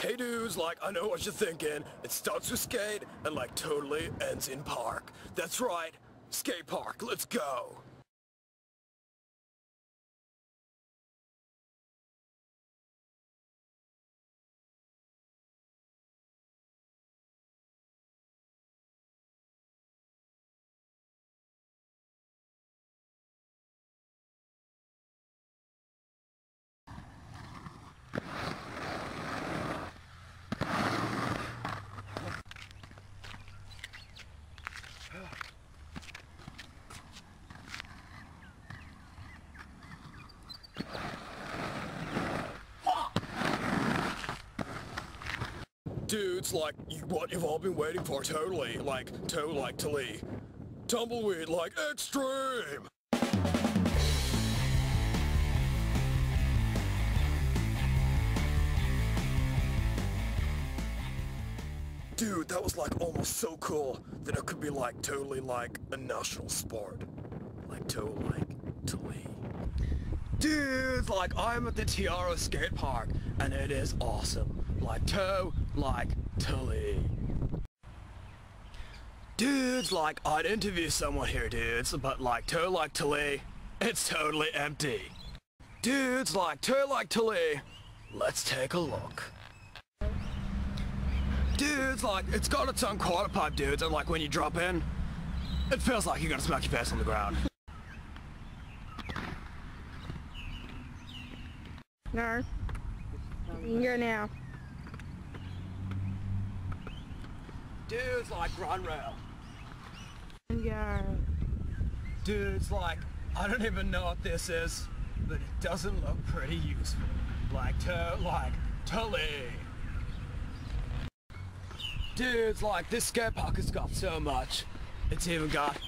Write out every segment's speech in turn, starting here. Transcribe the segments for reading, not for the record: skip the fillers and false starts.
Hey dudes, like, I know what you're thinking. It starts with skate and like totally ends in park. That's right, skate park, let's go. Dudes, like, what you've all been waiting for, totally. Like, to Leigh. Tumbleweed, like, extreme! Dude, that was like almost so cool that it could be like totally like a national sport. Like to Leigh. Dudes, like I'm at the Tiara skate park and it is awesome. Like to Leigh. Dudes, like I'd interview someone here, dudes, but like to Leigh, it's totally empty. Dudes, like to Leigh, let's take a look. Dudes, like, it's got its own quarter pipe, dudes, and like when you drop in, it feels like you're gonna smack your face on the ground. North. You can go now. Dudes, like run rail. Go. Dudes, like, I don't even know what this is, but it doesn't look pretty useful. Like to Leigh. Dudes, like, this skate park has got so much. It's even got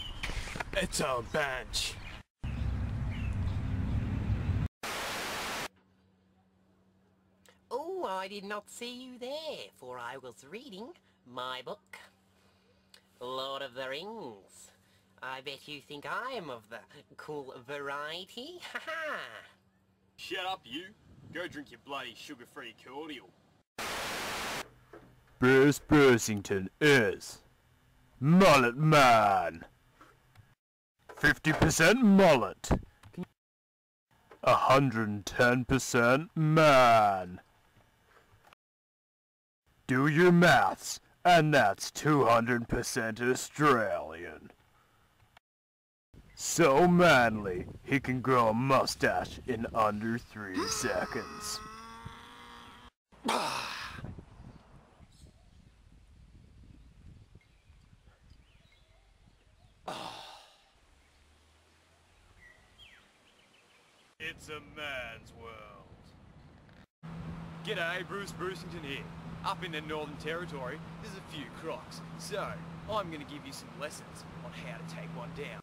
its own bench. Oh, I did not see you there, for I was reading my book, Lord of the Rings. I bet you think I'm of the cool variety, haha! Shut up, you. Go drink your bloody sugar-free cordial. Bruce Brucington is Mullet Man. 50% mullet. 110% man. Do your maths, and that's 200% Australian. So manly, he can grow a mustache in under 3 seconds. It's a man's world. G'day, Bruce Brucington here. Up in the Northern Territory, there's a few crocs. So, I'm gonna give you some lessons on how to take one down.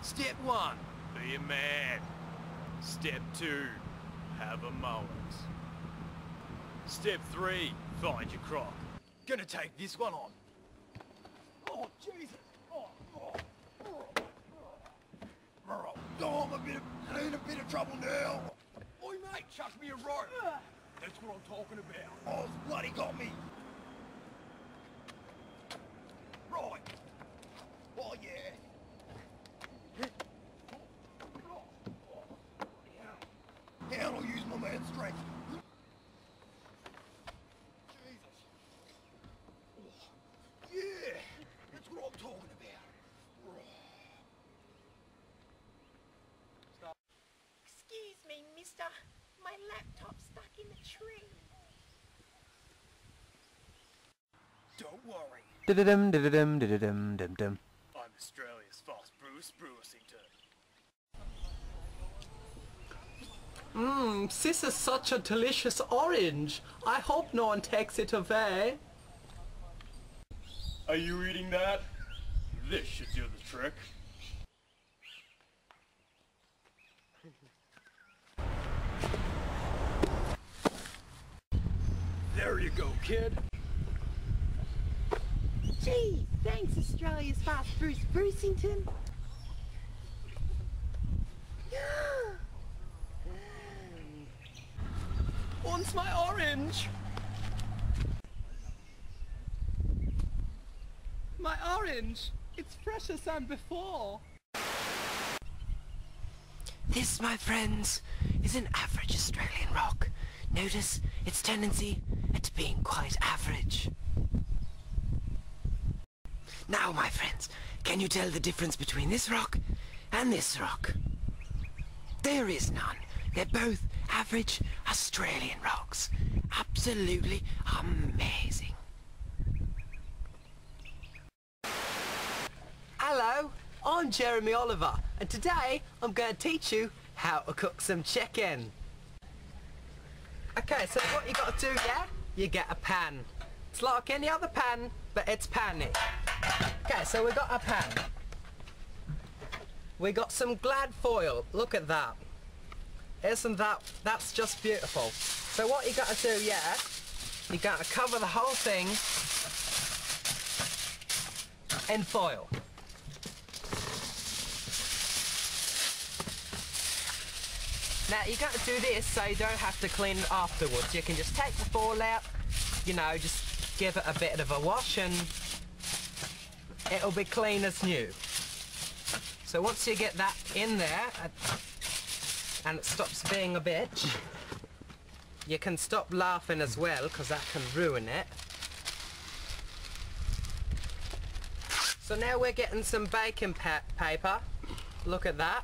Step 1, be a man. Step 2, have a mullet. Step 3, find your croc. Gonna take this one on. Oh, Jesus! Oh, I'm in a bit of trouble now. Oi mate, chuck me a rope. That's what I'm talking about. Oh, it's bloody got me. Right. Oh yeah. Now I'll use my man's strength. Jesus. Yeah, that's what I'm talking about. Excuse me, mister. My laptop's stuck in the tree. Don't worry. Dum-dum-dum-dum-dum-dum-dum. I'm Australia's fast Bruce Brucington. This is such a delicious orange. I hope no one takes it away. Are you eating that? This should do the trick. There you go, kid. Gee, thanks Australia's fast Bruce Brucington. What's my orange? orange! It's fresher than before! This, my friends, is an average Australian rock. Notice its tendency at being quite average. Now, my friends, can you tell the difference between this rock and this rock? There is none. They're both average Australian rocks. Absolutely amazing. Hello, I'm Jeremy Oliver, and today I'm going to teach you how to cook some chicken. Okay, so what you got to do, yeah? You get a pan. It's like any other pan, but it's panny. Okay, so we got a pan. We got some Glad foil. Look at that. Isn't that's just beautiful. So what you got to do, yeah? You got to cover the whole thing in foil. Now you got to do this so you don't have to clean it afterwards. You can just take the foil out, you know, just give it a bit of a wash and it'll be clean as new. So once you get that in there and it stops being a bitch, you can stop laughing as well because that can ruin it. So now we're getting some baking paper. Look at that.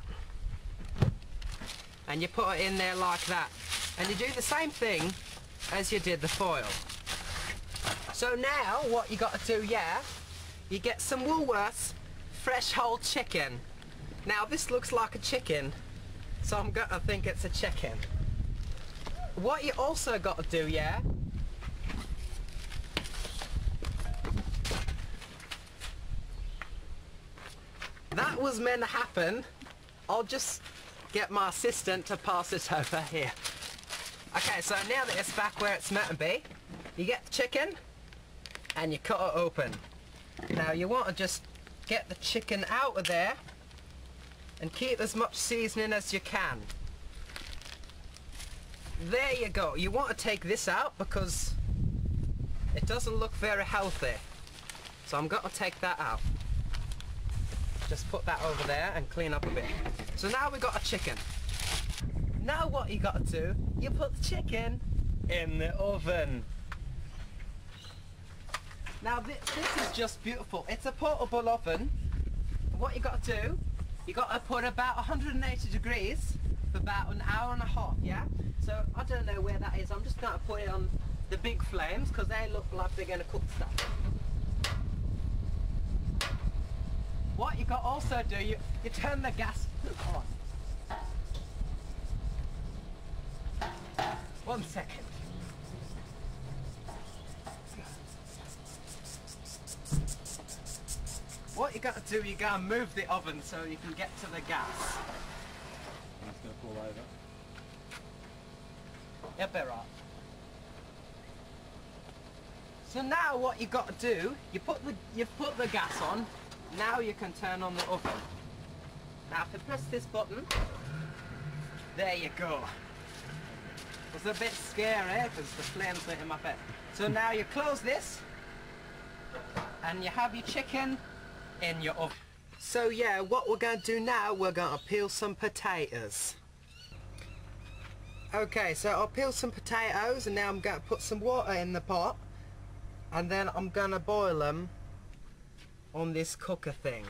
And you put it in there like that. And you do the same thing as you did the foil. So now what you got to do, yeah, you get some Woolworths fresh whole chicken. Now this looks like a chicken, so I'm going to think it's a chicken. What you also got to do, yeah, that was meant to happen. I'll just get my assistant to pass it over here. Okay, so now that it's back where it's meant to be, you get the chicken and you cut it open. Now you want to just get the chicken out of there and keep as much seasoning as you can. There you go. You want to take this out because it doesn't look very healthy. So I'm going to take that out. Just put that over there and clean up a bit. So now we've got a chicken. Now what you got to do, you put the chicken in the oven. Now this is just beautiful. It's a portable oven. What you got to do, you got to put about 180 degrees for about an hour and a half, yeah? So I don't know where that is. I'm just going to put it on the big flames because they look like they're going to cook stuff. What you got to also do, you turn the gas on. 1 second. What you got to do, you got to move the oven so you can get to the gas. It's going to fall over. Yep, they're right. So now what you got to do, you've put the gas on. Now you can turn on the oven. Now if you press this button, there you go. It was a bit scary because the flames went in my face. So now you close this and you have your chicken in your oven. So yeah, what we're going to do now, we're going to peel some potatoes. Okay, so I'll peel some potatoes and now I'm going to put some water in the pot and then I'm going to boil them on this cooker thing.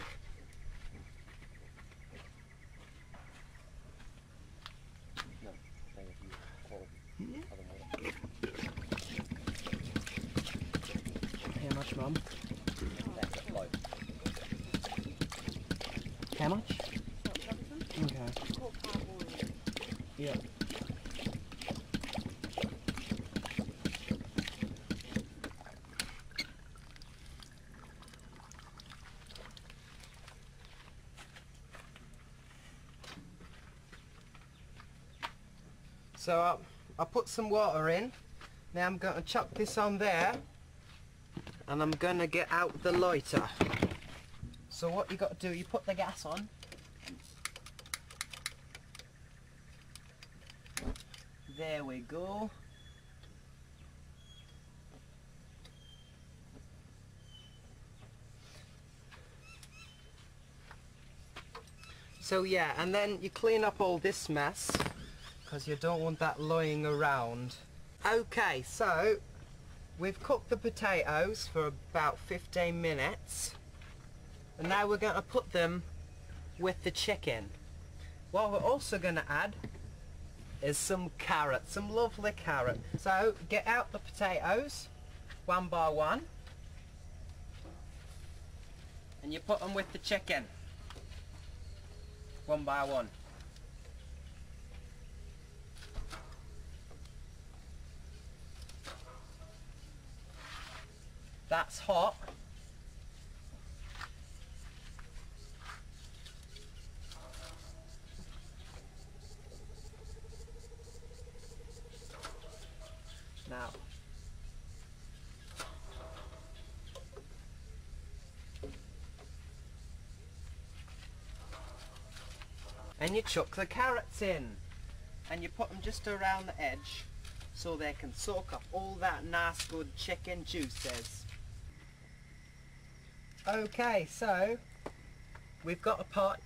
How much, Mum? How much? Okay. Yeah. So I'll put some water in. Now I'm going to chuck this on there and I'm going to get out the lighter. So what you got to do, you put the gas on. There we go. So yeah, and then you clean up all this mess because you don't want that lying around. Okay, so we've cooked the potatoes for about 15 minutes and now we're going to put them with the chicken. What we're also going to add is some carrot, some lovely carrot. So get out the potatoes one by one and you put them with the chicken one by one. That's hot. Now, and you chuck the carrots in and you put them just around the edge so they can soak up all that nice good chicken juices. Okay, so we've got a pot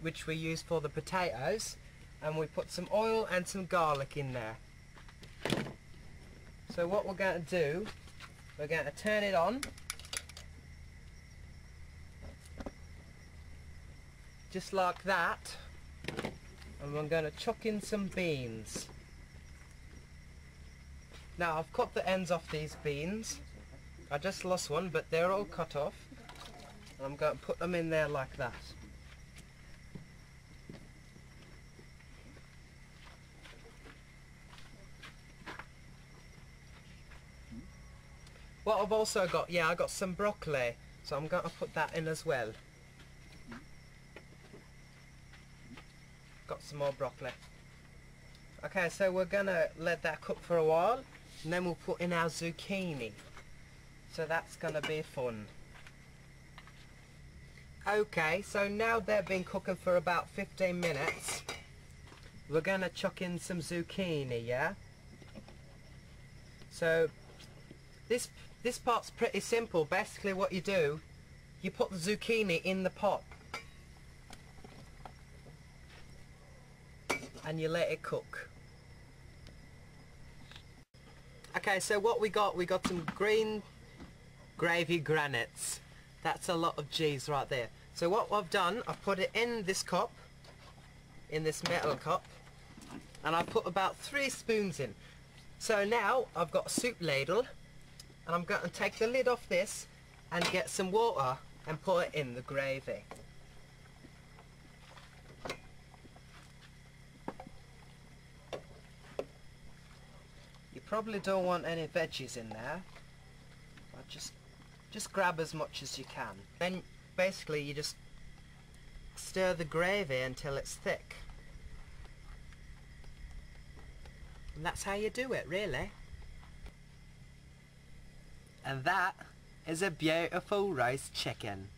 which we use for the potatoes and we put some oil and some garlic in there. So what we're going to do, we're going to turn it on just like that and we're going to chuck in some beans. Now I've cut the ends off these beans. I just lost one but they're all cut off. I'm going to put them in there like that. What I've also got, I got some broccoli, so I'm going to put that in as well. Got some more broccoli. Okay, so we're going to let that cook for a while, and then we'll put in our zucchini. So that's going to be fun. Okay, so now they've been cooking for about 15 minutes. We're going to chuck in some zucchini, yeah? So this part's pretty simple. Basically what you do, you put the zucchini in the pot and you let it cook. Okay, so what we got some green gravy granites. That's a lot of G's right there. So what I've done, I've put it in this cup, in this metal cup, and I've put about 3 spoons in. So now I've got a soup ladle and I'm going to take the lid off this and get some water and put it in the gravy. You probably don't want any veggies in there, but just grab as much as you can. Then basically you just stir the gravy until it's thick. And that's how you do it, really. And that is a beautiful roast chicken.